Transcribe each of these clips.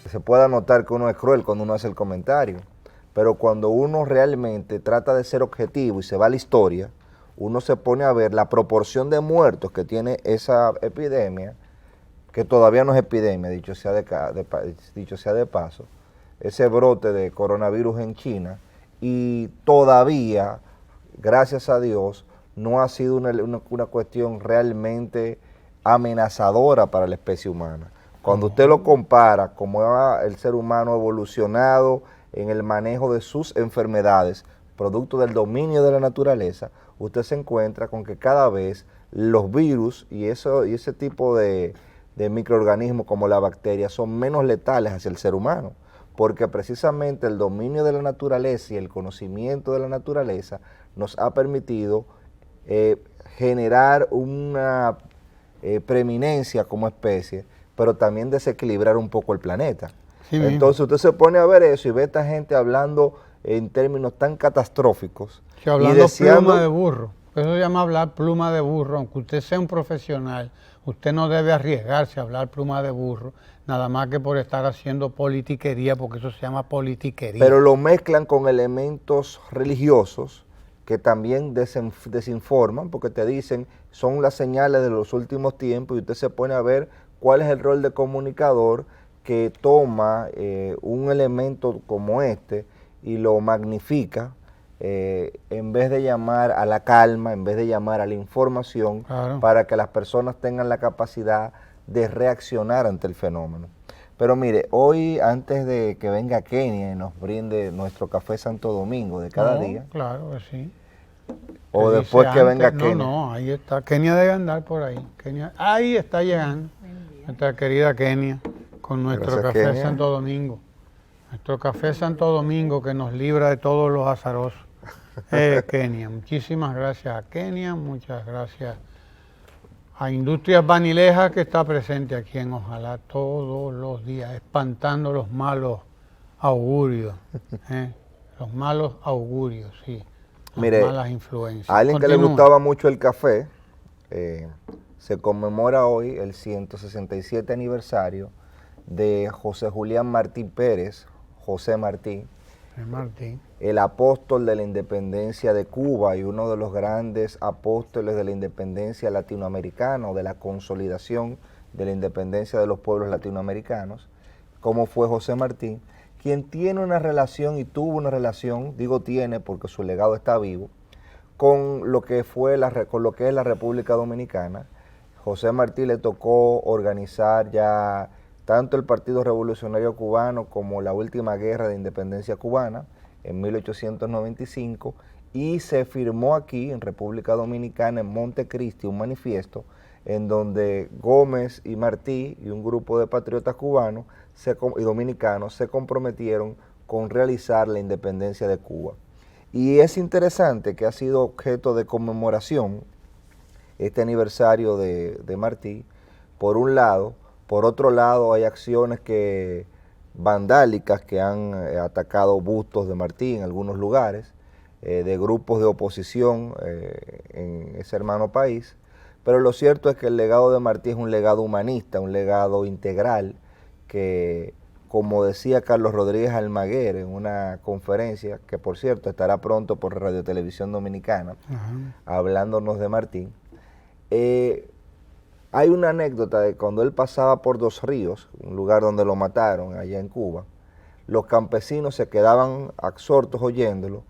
se pueda notar que uno es cruel cuando uno hace el comentario, pero cuando uno realmente trata de ser objetivo y se va a la historia, uno se pone a ver la proporción de muertos que tiene esa epidemia, que todavía no es epidemia, dicho sea de paso, ese brote de coronavirus en China, y todavía, gracias a Dios, no ha sido una cuestión realmente amenazadora para la especie humana. Cuando usted lo compara como el ser humano ha evolucionado en el manejo de sus enfermedades, producto del dominio de la naturaleza, usted se encuentra con que cada vez los virus y ese tipo de microorganismos como la bacteria son menos letales hacia el ser humano, porque precisamente el dominio de la naturaleza y el conocimiento de la naturaleza nos ha permitido generar una preeminencia como especie, pero también desequilibrar un poco el planeta. Sí, entonces usted se pone a ver eso y ve a esta gente hablando en términos tan catastróficos. Que hablando pluma de burro, eso se llama hablar pluma de burro, aunque usted sea un profesional, usted no debe arriesgarse a hablar pluma de burro, nada más que por estar haciendo politiquería, porque eso se llama politiquería. Pero lo mezclan con elementos religiosos que también desinforman, porque te dicen, son las señales de los últimos tiempos, y usted se pone a ver cuál es el rol de comunicador que toma un elemento como este y lo magnifica, en vez de llamar a la calma, en vez de llamar a la información, claro, para que las personas tengan la capacidad de reaccionar ante el fenómeno. Pero mire, hoy antes de que venga Kenia y nos brinde nuestro café Santo Domingo de cada día. Claro que sí. O después que venga Kenia. No, ahí está. Kenia debe andar por ahí. Kenia, ahí está llegando nuestra querida Kenia con nuestro café Kenia. Santo Domingo. Nuestro café Santo Domingo que nos libra de todos los azarosos. Kenia, muchísimas gracias a Kenia, muchas gracias a Industrias Banilejas que está presente aquí en Ojalá todos los días, espantando los malos augurios, los malos augurios, sí, las Mire, malas influencias. A alguien que le gustaba mucho el café, se conmemora hoy el 167 aniversario de José Julián Martí Pérez, José Martí, el apóstol de la independencia de Cuba y uno de los grandes apóstoles de la independencia latinoamericana, o de la consolidación de la independencia de los pueblos latinoamericanos, como fue José Martí, quien tiene una relación y tuvo una relación, digo tiene porque su legado está vivo, con lo que con lo que es la República Dominicana. José Martí le tocó organizar ya tanto el Partido Revolucionario Cubano como la última guerra de independencia cubana en 1895, y se firmó aquí en República Dominicana, en Montecristi, un manifiesto en donde Gómez y Martí y un grupo de patriotas cubanos y dominicanos se comprometieron con realizar la independencia de Cuba. Y es interesante que ha sido objeto de conmemoración este aniversario de Martí, por un lado. Por otro lado, hay acciones vandálicas que han atacado bustos de Martí en algunos lugares, de grupos de oposición en ese hermano país. Pero lo cierto es que el legado de Martí es un legado humanista, un legado integral, que, como decía Carlos Rodríguez Almaguer en una conferencia, que por cierto estará pronto por Radio Televisión Dominicana, hablándonos de Martí, hay una anécdota de cuando él pasaba por Dos Ríos, un lugar donde lo mataron allá en Cuba. Los campesinos se quedaban absortos oyéndolo,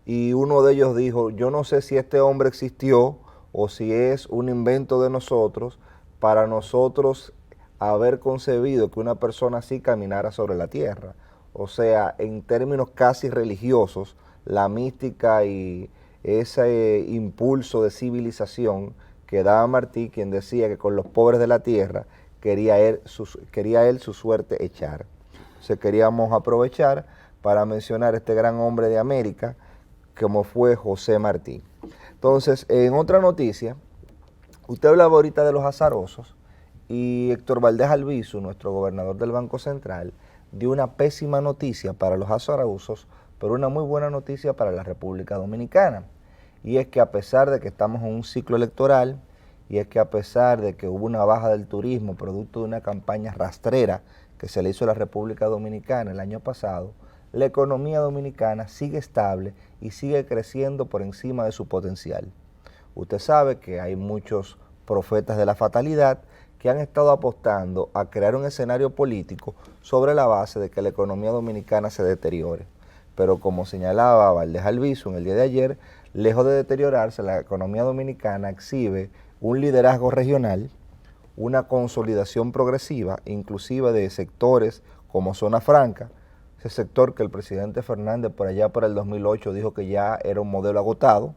y uno de ellos dijo, yo no sé si este hombre existió o si es un invento de nosotros, para nosotros haber concebido que una persona así caminara sobre la tierra. O sea, en términos casi religiosos, la mística y ese impulso de civilización que daba Martí, quien decía que con los pobres de la tierra quería él su suerte echar. Entonces queríamos aprovechar para mencionar este gran hombre de América, como fue José Martí. Entonces, en otra noticia, usted hablaba ahorita de los azarosos, y Héctor Valdés Albizu, nuestro gobernador del Banco Central, dio una pésima noticia para los azarosos, pero una muy buena noticia para la República Dominicana. Y es que a pesar de que estamos en un ciclo electoral y es que a pesar de que hubo una baja del turismo producto de una campaña rastrera que se le hizo a la República Dominicana el año pasado, la economía dominicana sigue estable y sigue creciendo por encima de su potencial. Usted sabe que hay muchos profetas de la fatalidad que han estado apostando a crear un escenario político sobre la base de que la economía dominicana se deteriore. Pero como señalaba Valdés Albizu en el día de ayer, lejos de deteriorarse, la economía dominicana exhibe un liderazgo regional, una consolidación progresiva, inclusive de sectores como Zona Franca, ese sector que el presidente Fernández por allá por el 2008 dijo que ya era un modelo agotado,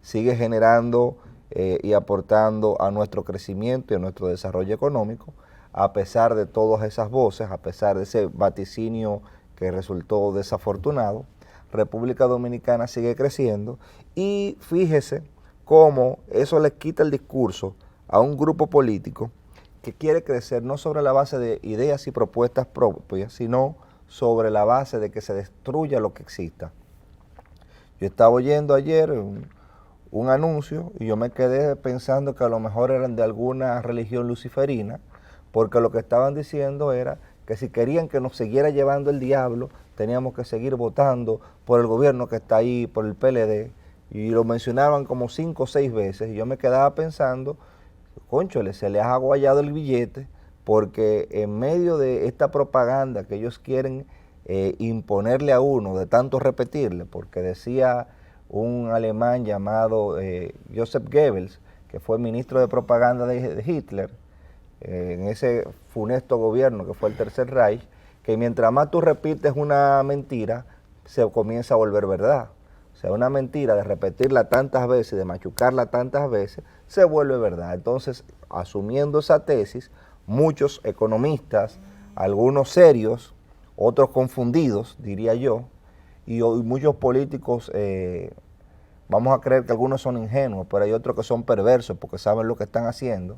sigue generando y aportando a nuestro crecimiento y a nuestro desarrollo económico, a pesar de todas esas voces, a pesar de ese vaticinio que resultó desafortunado. República Dominicana sigue creciendo y fíjese cómo eso le quita el discurso a un grupo político que quiere crecer no sobre la base de ideas y propuestas propias, sino sobre la base de que se destruya lo que exista. Yo estaba oyendo ayer un anuncio y yo me quedé pensando que a lo mejor eran de alguna religión luciferina, porque lo que estaban diciendo era que si querían que nos siguiera llevando el diablo, teníamos que seguir votando por el gobierno que está ahí, por el PLD, y lo mencionaban como 5 o 6 veces, y yo me quedaba pensando, cónchole, se les ha aguayado el billete, porque en medio de esta propaganda que ellos quieren imponerle a uno, de tanto repetirle, porque decía un alemán llamado Joseph Goebbels, que fue ministro de propaganda de Hitler, en ese funesto gobierno que fue el Tercer Reich, que mientras más tú repites una mentira, se comienza a volver verdad. O sea, una mentira de repetirla tantas veces, de machucarla tantas veces, se vuelve verdad. Entonces, asumiendo esa tesis, muchos economistas, algunos serios, otros confundidos, diría yo, y muchos políticos, vamos a creer que algunos son ingenuos, pero hay otros que son perversos porque saben lo que están haciendo,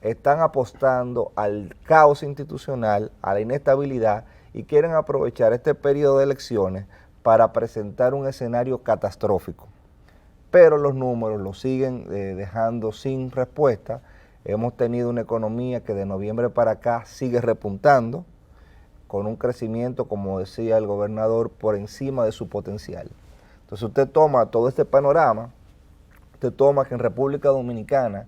están apostando al caos institucional, a la inestabilidad, y quieren aprovechar este periodo de elecciones para presentar un escenario catastrófico. Pero los números lo siguen dejando sin respuesta. Hemos tenido una economía que de noviembre para acá sigue repuntando, con un crecimiento, como decía el gobernador, por encima de su potencial. Entonces usted toma todo este panorama, usted toma que en República Dominicana,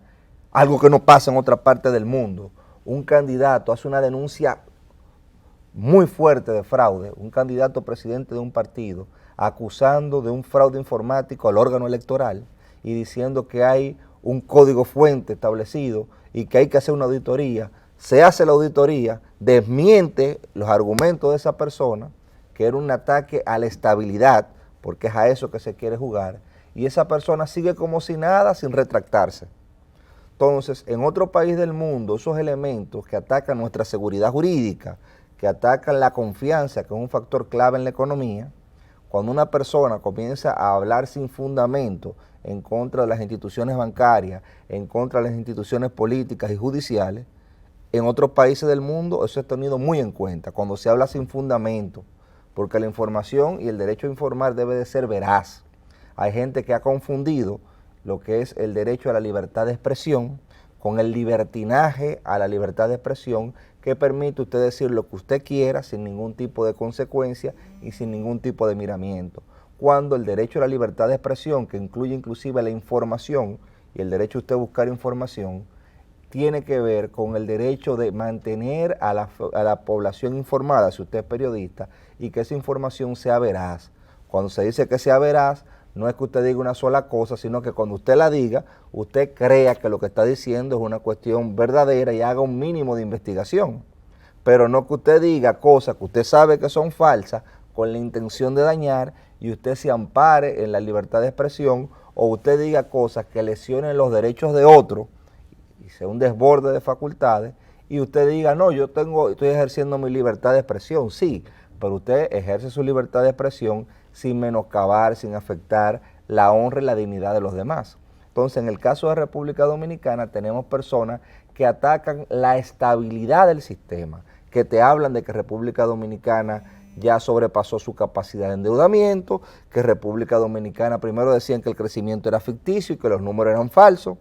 algo que no pasa en otra parte del mundo, un candidato hace una denuncia muy fuerte de fraude, un candidato presidente de un partido, acusando de un fraude informático al órgano electoral y diciendo que hay un código fuente establecido y que hay que hacer una auditoría. Se hace la auditoría, desmiente los argumentos de esa persona, que era un ataque a la estabilidad, porque es a eso que se quiere jugar, y esa persona sigue como si nada, sin retractarse. Entonces, en otro país del mundo, esos elementos que atacan nuestra seguridad jurídica, que atacan la confianza, que es un factor clave en la economía, cuando una persona comienza a hablar sin fundamento en contra de las instituciones bancarias, en contra de las instituciones políticas y judiciales, en otros países del mundo eso es tenido muy en cuenta, cuando se habla sin fundamento, porque la información y el derecho a informar debe de ser veraz. Hay gente que ha confundido lo que es el derecho a la libertad de expresión con el libertinaje a la libertad de expresión, que permite usted decir lo que usted quiera sin ningún tipo de consecuencia y sin ningún tipo de miramiento. Cuando el derecho a la libertad de expresión, que incluye inclusive la información y el derecho a usted buscar información, tiene que ver con el derecho de mantener a la población informada, si usted es periodista, y que esa información sea veraz. Cuando se dice que sea veraz, no es que usted diga una sola cosa, sino que cuando usted la diga, usted crea que lo que está diciendo es una cuestión verdadera y haga un mínimo de investigación. Pero no que usted diga cosas que usted sabe que son falsas con la intención de dañar y usted se ampare en la libertad de expresión, o usted diga cosas que lesionen los derechos de otro y sea un desborde de facultades, y usted diga, no, estoy ejerciendo mi libertad de expresión, sí, pero usted ejerce su libertad de expresión sin menoscabar, sin afectar la honra y la dignidad de los demás. Entonces, en el caso de República Dominicana, tenemos personas que atacan la estabilidad del sistema, que te hablan de que República Dominicana ya sobrepasó su capacidad de endeudamiento, que República Dominicana primero decían que el crecimiento era ficticio y que los números eran falsos,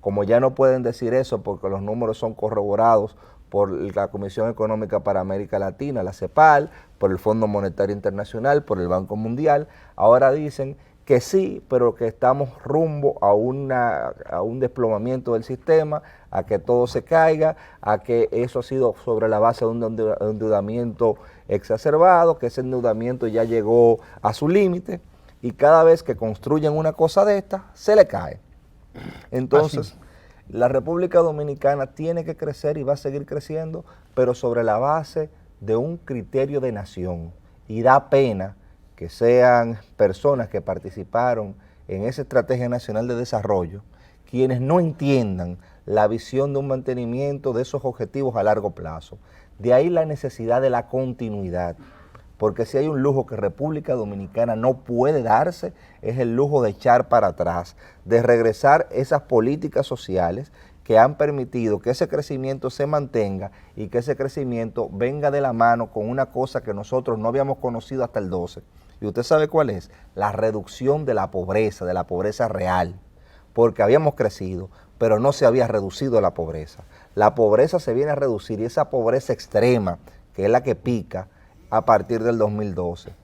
Como ya no pueden decir eso porque los números son corroborados por la Comisión Económica para América Latina, la CEPAL, por el Fondo Monetario Internacional, por el Banco Mundial, ahora dicen que sí, pero que estamos rumbo a un desplomamiento del sistema, a que todo se caiga, a que eso ha sido sobre la base de un endeudamiento exacerbado, que ese endeudamiento ya llegó a su límite, y cada vez que construyen una cosa de esta, se le cae. Entonces, la República Dominicana tiene que crecer y va a seguir creciendo, pero sobre la base de un criterio de nación. Y da pena que sean personas que participaron en esa Estrategia Nacional de Desarrollo, quienes no entiendan la visión de un mantenimiento de esos objetivos a largo plazo. De ahí la necesidad de la continuidad, porque si hay un lujo que República Dominicana no puede darse, es el lujo de echar para atrás, de regresar esas políticas sociales que han permitido que ese crecimiento se mantenga y que ese crecimiento venga de la mano con una cosa que nosotros no habíamos conocido hasta el 12. ¿Y usted sabe cuál es? La reducción de la pobreza real, porque habíamos crecido, pero no se había reducido la pobreza. La pobreza se viene a reducir y esa pobreza extrema, que es la que pica, a partir del 2012.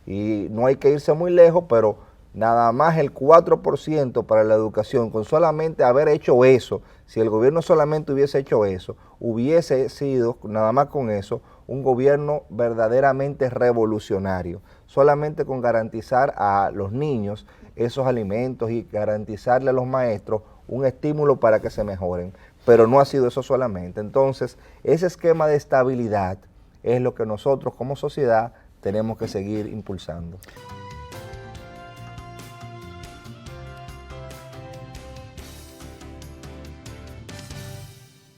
Y no hay que irse muy lejos, pero nada más el 4% para la educación, con solamente haber hecho eso, si el gobierno solamente hubiese hecho eso, hubiese sido, nada más con eso, un gobierno verdaderamente revolucionario, solamente con garantizar a los niños esos alimentos y garantizarle a los maestros un estímulo para que se mejoren, pero no ha sido eso solamente. Entonces, ese esquema de estabilidad es lo que nosotros como sociedad tenemos que seguir impulsando.